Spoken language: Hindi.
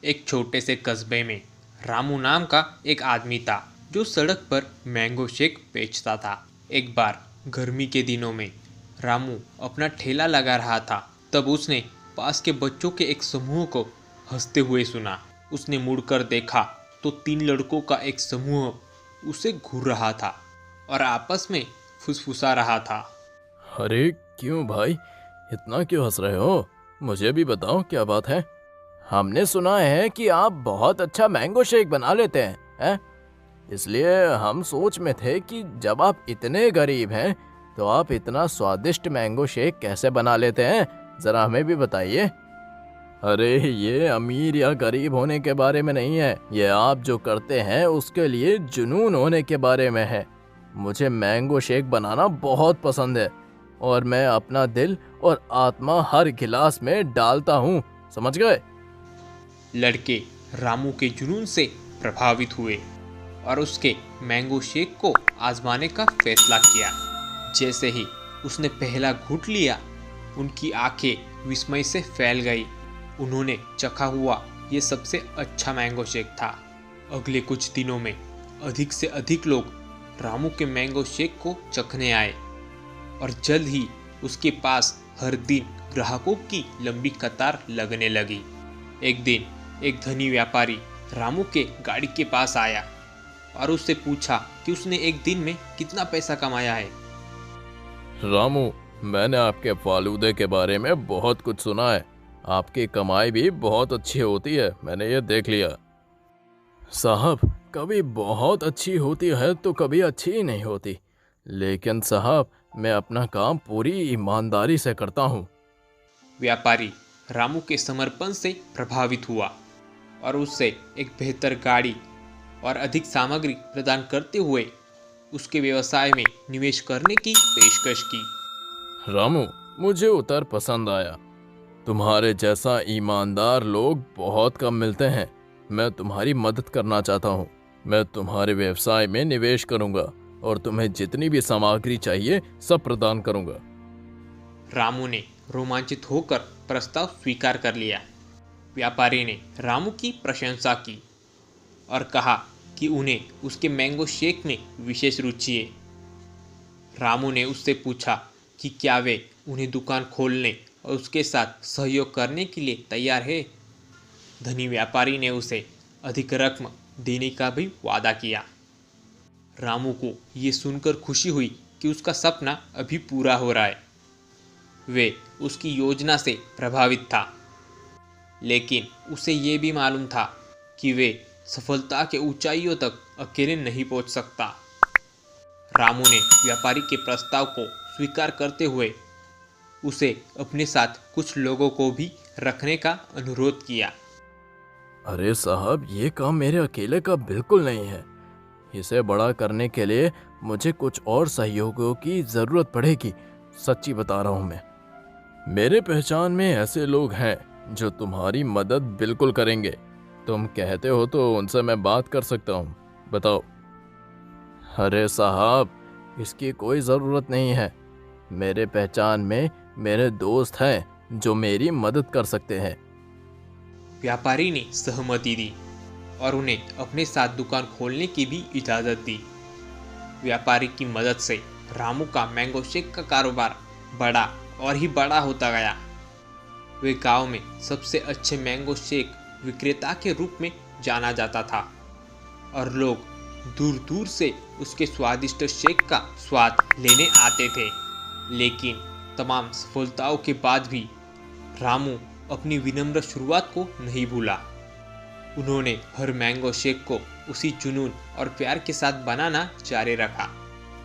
एक छोटे से कस्बे में रामू नाम का एक आदमी था जो सड़क पर मैंगो शेक बेचता था। एक बार गर्मी के दिनों में रामू अपना ठेला लगा रहा था, तब उसने पास के बच्चों के एक समूह को हंसते हुए सुना। उसने मुड़कर देखा तो 3 लड़कों का एक समूह उसे घूर रहा था और आपस में फुसफुसा रहा था। अरे क्यों भाई, इतना क्यों हंस रहे हो? मुझे भी बताओ क्या बात है। हमने सुना है कि आप बहुत अच्छा मैंगो शेक बना लेते हैं? इसलिए हम सोच में थे कि जब आप इतने गरीब हैं तो आप इतना स्वादिष्ट मैंगो शेक कैसे बना लेते हैं, जरा हमें भी बताइए। अरे ये अमीर या गरीब होने के बारे में नहीं है, ये आप जो करते हैं उसके लिए जुनून होने के बारे में है। मुझे मैंगो शेक बनाना बहुत पसंद है और मैं अपना दिल और आत्मा हर गिलास में डालता हूँ, समझ गए? लड़के रामू के जुनून से प्रभावित हुए और उसके मैंगो शेक को आजमाने का फैसला किया। जैसे ही उसने पहला घूंट लिया, उनकी आंखें विस्मय से फैल गई। उन्होंने चखा हुआ ये सबसे अच्छा मैंगो शेक था। अगले कुछ दिनों में अधिक से अधिक लोग रामू के मैंगो शेक को चखने आए और जल्द ही उसके पास हर दिन ग्राहकों की लंबी कतार लगने लगी। एक दिन एक धनी व्यापारी रामू के गाड़ी के पास आया और उससे पूछा कि उसने एक दिन में कितना पैसा कमाया है। रामू, मैंने आपके फालूदे के बारे में बहुत कुछ सुना है। आपकी कमाई भी बहुत अच्छी होती है, मैंने ये देख लिया। साहब, कभी बहुत अच्छी होती है तो कभी अच्छी ही नहीं होती, लेकिन साहब मैं अपना काम पूरी ईमानदारी से करता हूँ। व्यापारी रामू के समर्पण से प्रभावित हुआ और उससे एक बेहतर गाड़ी और अधिक सामग्री प्रदान करते हुए उसके व्यवसाय में निवेश करने की पेशकश की। रामू, मुझे उतर पसंद आया। तुम्हारे जैसा ईमानदार लोग बहुत कम मिलते हैं। मैं तुम्हारी मदद करना चाहता हूँ। मैं तुम्हारे व्यवसाय में निवेश करूँगा और तुम्हें जितनी भी सामग्री चाहिए सब प्रदान करूँगा। रामू ने रोमांचित होकर प्रस्ताव स्वीकार कर लिया। व्यापारी ने रामू की प्रशंसा की और कहा कि उन्हें उसके मैंगो शेक में विशेष रुचि है। रामू ने उससे पूछा कि क्या वे उन्हें दुकान खोलने और उसके साथ सहयोग करने के लिए तैयार है। धनी व्यापारी ने उसे अधिक रकम देने का भी वादा किया। रामू को ये सुनकर खुशी हुई कि उसका सपना अभी पूरा हो रहा है। वे उसकी योजना से प्रभावित था, लेकिन उसे ये भी मालूम था कि वे सफलता के ऊंचाइयों तक अकेले नहीं पहुंच सकता। रामू ने व्यापारी के प्रस्ताव को स्वीकार करते हुए उसे अपने साथ कुछ लोगों को भी रखने का अनुरोध किया। अरे साहब, ये काम मेरे अकेले का बिल्कुल नहीं है। इसे बड़ा करने के लिए मुझे कुछ और सहयोगियों की ज़रूरत पड़ेगी। सच्ची बता रहा हूँ मैं। मेरे पहचान में ऐसे लोग हैं जो तुम्हारी मदद बिल्कुल करेंगे। तुम कहते हो तो उनसे मैं बात कर सकता हूँ, बताओ। अरे साहब, इसकी कोई ज़रूरत नहीं है। मेरे पहचान में मेरे दोस्त हैं जो मेरी मदद कर सकते हैं। व्यापारी ने सहमति दी और उन्हें अपने साथ दुकान खोलने की भी इजाज़त दी। व्यापारी की मदद से रामू का मैंगो शेक का कारोबार बड़ा और ही बड़ा होता गया। वे गांव में सबसे अच्छे मैंगो शेक विक्रेता के रूप में जाना जाता था और लोग दूर दूर से उसके स्वादिष्ट शेक का स्वाद लेने आते थे। लेकिन तमाम सफलताओं के बाद भी रामू अपनी विनम्र शुरुआत को नहीं भूला। उन्होंने हर मैंगो शेक को उसी जुनून और प्यार के साथ बनाना जारी रखा।